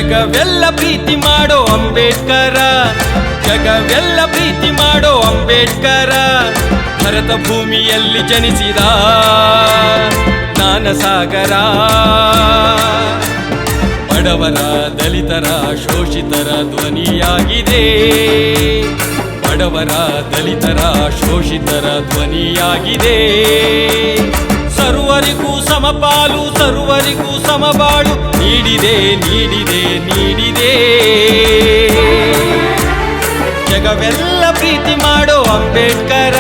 ಜಗವೆಲ್ಲ ಪ್ರೀತಿ ಮಾಡೋ ಅಂಬೇಡ್ಕರ, ಜಗವೆಲ್ಲ ಪ್ರೀತಿ ಮಾಡೋ ಅಂಬೇಡ್ಕರ. ಭರತ ಭೂಮಿಯಲ್ಲಿ ಜನಿಸಿದ ಜ್ಞಾನಸಾಗರ. ಬಡವರ ದಲಿತರ ಶೋಷಿತರ ಧ್ವನಿಯಾಗಿದೆ, ಬಡವರ ದಲಿತರ ಶೋಷಿತರ ಧ್ವನಿಯಾಗಿದೆ. ಸರ್ವರಿಗೂ ಸಮಪಾಲು, ಸರ್ವರಿಗೂ ಸಮಬಾಳು ನೀಡಿದೆ ನೀಡಿದೆ ನೀಡಿದೆ. ಜಗವೆಲ್ಲ ಪ್ರೀತಿ ಮಾಡೋ ಅಂಬೇಡ್ಕರ,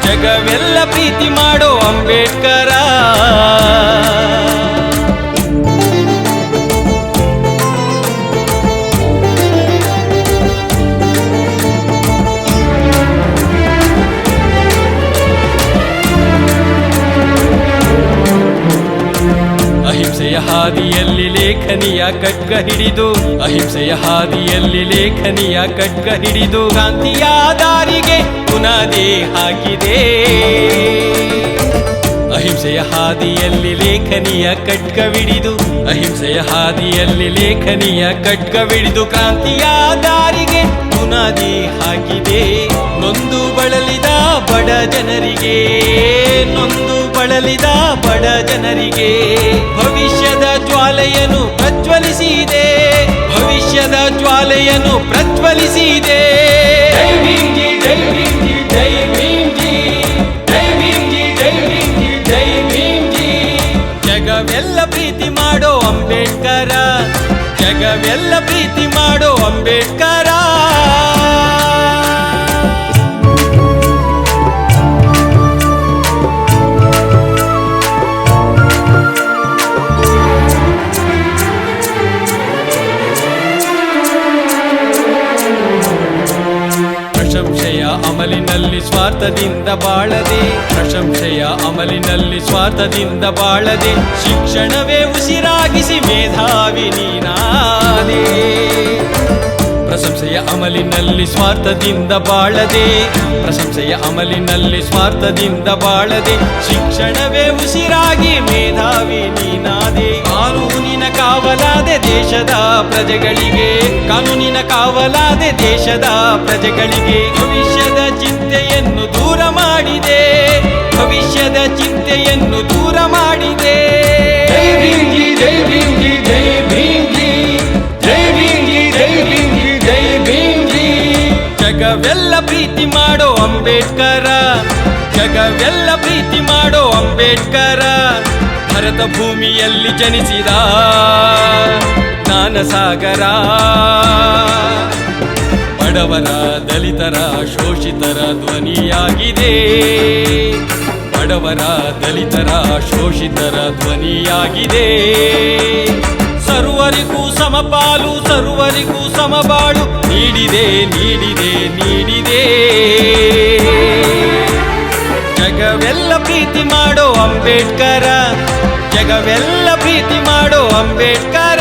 ಜಗವೆಲ್ಲ ಪ್ರೀತಿ ಮಾಡೋ ಅಂಬೇಡ್ಕರ. ಅಹಿಂಸೆಯ ಹಾದಿಯಲ್ಲಿ ಲೇಖನಿಯ ಖಡ್ಗ ಹಿಡಿದು, ಅಹಿಂಸೆಯ ಹಾದಿಯಲ್ಲಿ ಲೇಖನಿಯ ಖಡ್ಗ ಹಿಡಿದು ಕ್ರಾಂತಿಯ ದಾರಿಗೆ ಬುನಾದಿ ಹಾಕಿದೆ. ಅಹಿಂಸೆಯ ಹಾದಿಯಲ್ಲಿ ಲೇಖನಿಯ ಖಡ್ಗವಿಡಿದು, ಅಹಿಂಸೆಯ ಹಾದಿಯಲ್ಲಿ ಲೇಖನಿಯ ಖಡ್ಗವಿಡಿದು ಕ್ರಾಂತಿಯ ದಾರಿಗೆ ಬುನಾದಿ ಹಾಕಿದೆ. ನೊಂದು ಬಳಲಿದ ಬಡ ಜನರಿಗೆ, ನೊಂದು ಬಳಲಿದ ಬಡ ಜನರಿಗೆ ಭವಿಷ್ಯದ ಜ್ವಾಲೆಯನ್ನು ಪ್ರಜ್ವಲಿಸಿದೆ, ಭವಿಷ್ಯದ ಜ್ವಾಲೆಯನ್ನು ಪ್ರಜ್ವಲಿಸಿದೆ. ಜೈ ಭೀಮ್ ಜಿ, ಜೈ ಭೀಮ್ ಜಿ, ಜೈ ಭೀಮ್ ಜಿ, ಜೈ ಭೀಮ್ ಜಿ, ಜೈ ಭೀಮ್ ಜಿ, ಜೈ ಭೀಮ್ ಜಿ. ಜಗವೆಲ್ಲ ಪ್ರೀತಿ ಮಾಡೋ ಅಂಬೇಡ್ಕರ, ಜಗವೆಲ್ಲ ಪ್ರೀತಿ ಮಾಡೋ ಅಂಬೇಡ್ಕರ. ಪ್ರಶಂಸೆಯ ಅಮಲಿನಲ್ಲಿ ಸ್ವಾರ್ಥದಿಂದ ಬಾಳದೆ, ಪ್ರಶಂಸೆಯ ಅಮಲಿನಲ್ಲಿ ಸ್ವಾರ್ಥದಿಂದ ಬಾಳದೆ, ಶಿಕ್ಷಣವೇ ಉಸಿರಾಗಿಸಿ ಮೇಧಾವಿ ನೀನಾದೆ. ಪ್ರಶಂಸೆಯ ಅಮಲಿನಲ್ಲಿ ಸ್ವಾರ್ಥದಿಂದ ಬಾಳದೆ, ಪ್ರಶಂಸೆಯ ಅಮಲಿನಲ್ಲಿ ಸ್ವಾರ್ಥದಿಂದ ಬಾಳದೆ, ಶಿಕ್ಷಣವೇ ಉಸಿರಾಗಿ ಮೇಧಾವಿ ನೀನಾದೆ. ಕಾನೂನಿನ ಕಾವಲಾದೆ ದೇಶದ ಪ್ರಜೆಗಳಿಗೆ, ಕಾನೂನಿನ ಕಾವಲಾದೆ ದೇಶದ ಪ್ರಜೆಗಳಿಗೆ. ಭವಿಷ್ಯದ ಚಿಂತೆಯನ್ನು ದೂರ ಮಾಡಿದೆ, ಭವಿಷ್ಯದ ಚಿಂತೆಯನ್ನು ದೂರ ಮಾಡಿದೆ. ಜೈ ಭೀಮ್ ಜಿ, ಜೈ ಭೀಮ್ ಜಿ, ಜೈ ಭೀಮ್ ಜಿ, ಜೈ ಭೀಮ್ ಜಿ, ಜೈ ಭೀಮ್ ಜಿ, ಜೈ ಭೀಮ್ ಜಿ. ಜಗವೆಲ್ಲ ಪ್ರೀತಿ ಮಾಡೋ ಅಂಬೇಡ್ಕರ, ಜಗವೆಲ್ಲ ಪ್ರೀತಿ ಮಾಡೋ ಅಂಬೇಡ್ಕರ. ಭರತ ಭೂಮಿಯಲ್ಲಿ ಜನಿಸಿದ ಜ್ಞಾನಸಾಗರ. ಬಡವರ ದಲಿತರ ಶೋಷಿತರ ಧ್ವನಿಯಾಗಿದೆ, ಬಡವರ ದಲಿತರ ಶೋಷಿತರ ಧ್ವನಿಯಾಗಿದೆ. ಸರ್ವರಿಗೂ ಸಮಪಾಲು, ಸರ್ವರಿಗೂ ಸಮಬಾಳು ನೀಡಿದೆ ನೀಡಿದೆ ನೀಡಿದೆ. ಜಗವೆಲ್ಲ ಪ್ರೀತಿ ಮಾಡೋ ಅಂಬೇಡ್ಕರ, ಜಗವೆಲ್ಲ ಪ್ರೀತಿ ಮಾಡೋ ಅಂಬೇಡ್ಕರ.